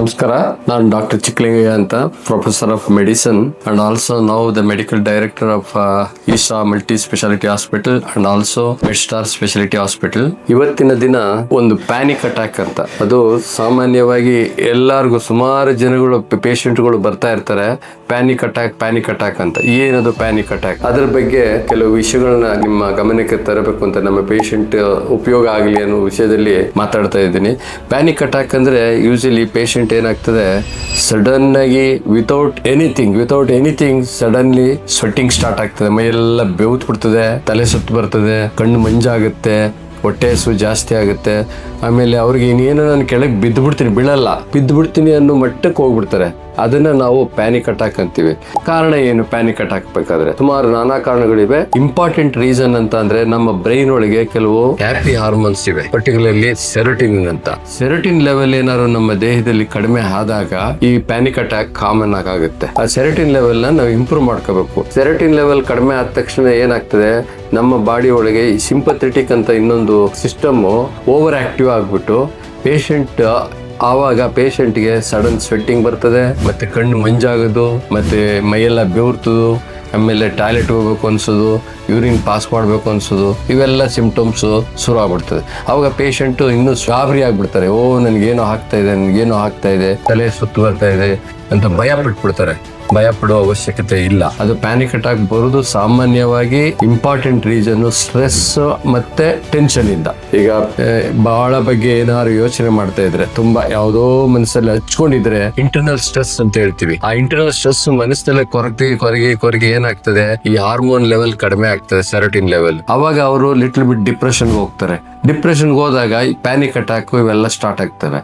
ನಮಸ್ಕಾರ, ನಾನು ಡಾಕ್ಟರ್ ಚಿಕ್ಕಲಿಂಗಯ್ಯ ಅಂತ, professor of medicine and also now the medical director of Isha multi speciality hospital and also Medstar speciality hospital. ಇವತ್ತಿನ ದಿನ ಒಂದು panic attack ಅಂತ, ಅದು ಸಾಮಾನ್ಯವಾಗಿ ಎಲ್ಲರಿಗೂ ಸುಮಾರು ಜನಗಳು ಪೇಷಂಟ್ಗಳು ಬರ್ತಾ ಇರ್ತಾರೆ. ಪ್ಯಾನಿಕ್ ಅಟ್ಯಾಕ್ ಅಂತ. ಏನದು ಪ್ಯಾನಿಕ್ ಅಟ್ಯಾಕ್? ಅದ್ರ ಬಗ್ಗೆ ಕೆಲವು ವಿಷಯಗಳನ್ನ ನಿಮ್ಮ ಗಮನಕ್ಕೆ ತರಬೇಕು ಅಂತ, ನಮ್ಮ ಪೇಷಂಟ್ ಉಪಯೋಗ ಆಗಲಿ ಅನ್ನೋ ವಿಷಯದಲ್ಲಿ ಮಾತಾಡ್ತಾ ಇದ್ದೀನಿ. ಪ್ಯಾನಿಕ್ ಅಟ್ಯಾಕ್ ಅಂದ್ರೆ ಯೂಶಲಿ ಪೇಷಂಟ್ ಏನಾಗ್ತದೆ, ಸಡನ್ ಆಗಿ without anything suddenly sweating start ಆಗ್ತದೆ, ಮೈಯೆಲ್ಲ ಬೆವ್ತು ಬಿಡ್ತದೆ, ತಲೆ ಸುತ್ತು ಬರ್ತದೆ, ಕಣ್ಣು ಮಂಜಾಗುತ್ತೆ, ಹೊಟ್ಟೆ ಹಸು ಜಾಸ್ತಿ ಆಗುತ್ತೆ. ಆಮೇಲೆ ಅವ್ರಿಗೆ ಇನ್ನೇನೋ ನಾನು ಕೆಳಗೆ ಬಿದ್ದುಬಿಡ್ತೀನಿ ಅನ್ನೋ ಮಟ್ಟಕ್ಕೆ ಹೋಗ್ಬಿಡ್ತಾರೆ. ಅದನ್ನ ನಾವು ಪ್ಯಾನಿಕ್ ಅಟ್ಯಾಕ್ ಅಂತೀವಿ. ಕಾರಣ ಏನು ಪ್ಯಾನಿಕ್ ಅಟ್ಯಾಕ್ ಬೇಕಾದ್ರೆ? ಸುಮಾರು ನಾನಾ ಕಾರಣಗಳಿವೆ. ಇಂಪಾರ್ಟೆಂಟ್ ರೀಸನ್ ಅಂತ ಅಂದ್ರೆ, ನಮ್ಮ ಬ್ರೈನ್ ಒಳಗೆ ಕೆಲವು ಹ್ಯಾಪಿ ಹಾರ್ಮೋನ್ಸ್ ಇವೆ, ಪರ್ಟಿಕ್ಯುಲರ್ಲಿ ಸೆರೋಟಿನ್ ಅಂತ. ಸೆರೋಟಿನ್ ಲೆವೆಲ್ ಏನಾದ್ರು ನಮ್ಮ ದೇಹದಲ್ಲಿ ಕಡಿಮೆ ಆದಾಗ ಈ ಪ್ಯಾನಿಕ್ ಅಟ್ಯಾಕ್ ಕಾಮನ್ ಆಗುತ್ತೆ. ಆ ಸೆರೋಟಿನ್ ಲೆವೆಲ್ ನ ನಾವು ಇಂಪ್ರೂವ್ ಮಾಡ್ಕೋಬೇಕು. ಸೆರೋಟಿನ್ ಲೆವೆಲ್ ಕಡಿಮೆ ಆದ ತಕ್ಷಣ ಏನಾಗ್ತದೆ, ನಮ್ಮ ಬಾಡಿ ಒಳಗೆ ಸಿಂಪಥೆಟಿಕ್ ಅಂತ ಇನ್ನೊಂದು ಸಿಸ್ಟಮ್ ಓವರ್ ಆಕ್ಟಿವ್ ಆಗ್ಬಿಟ್ಟು ಆವಾಗ ಪೇಷಂಟ್ಗೆ ಸಡನ್ ಸ್ವೆಟ್ಟಿಂಗ್ ಬರ್ತದೆ, ಮತ್ತೆ ಕಣ್ಣು ಮಂಜಾಗೋದು, ಮತ್ತೆ ಮೈಯೆಲ್ಲ ಬೆವರ್ತದು, ಆಮೇಲೆ ಟಾಯ್ಲೆಟ್ ಹೋಗ್ಬೇಕು ಅನ್ಸೋದು, ಯೂರಿನ್ ಪಾಸ್ ಮಾಡಬೇಕು ಅನ್ಸೋದು, ಇವೆಲ್ಲ ಸಿಂಪ್ಟಮ್ಸ್ ಶುರು ಆಗ್ಬಿಡ್ತದೆ. ಅವಾಗ ಪೇಷಂಟ್ ಇನ್ನೂ ಗಾಬರಿ ಆಗ್ಬಿಡ್ತಾರೆ. ನನಗೇನೋ ಆಗ್ತಾ ಇದೆ, ತಲೆ ಸುತ್ತು ಬರ್ತಾ ಇದೆ ಅಂತ ಭಯ ಪಡುವ ಅವಶ್ಯಕತೆ ಇಲ್ಲ. ಅದು ಪ್ಯಾನಿಕ್ ಅಟ್ಯಾಕ್ ಬರೋದು ಸಾಮಾನ್ಯವಾಗಿ ಇಂಪಾರ್ಟೆಂಟ್ ರೀಸನ್ ಸ್ಟ್ರೆಸ್ ಮತ್ತೆ ಟೆನ್ಷನ್ ಇಂದ. ಈಗ ಬಹಳ ಬಗ್ಗೆ ಏನಾದ್ರು ಯೋಚನೆ ಮಾಡ್ತಾ ಇದ್ರೆ, ತುಂಬಾ ಯಾವುದೋ ಮನಸ್ಸಲ್ಲಿ ಹಚ್ಕೊಂಡಿದ್ರೆ ಇಂಟರ್ನಲ್ ಸ್ಟ್ರೆಸ್ ಅಂತ ಹೇಳ್ತೀವಿ. ಆ ಇಂಟರ್ನಲ್ ಸ್ಟ್ರೆಸ್ ಮನಸ್ಸಲ್ಲೇ ಕೊರಗಿ ಏನಾಗ್ತದೆ, ಈ ಹಾರ್ಮೋನ್ ಲೆವೆಲ್ ಕಡಿಮೆ ಆಗ್ತದೆ, ಸೆರೋಟಿನ್ ಲೆವೆಲ್. ಅವಾಗ ಅವರು ಲಿಟಲ್ ಬಿಟ್ ಡಿಪ್ರೆಷನ್ಗೆ ಹೋಗ್ತಾರೆ. ಡಿಪ್ರೆಷನ್ಗೆ ಹೋದಾಗ ಈ ಪ್ಯಾನಿಕ್ ಅಟ್ಯಾಕ್ ಇವೆಲ್ಲ ಸ್ಟಾರ್ಟ್ ಆಗ್ತವೆ.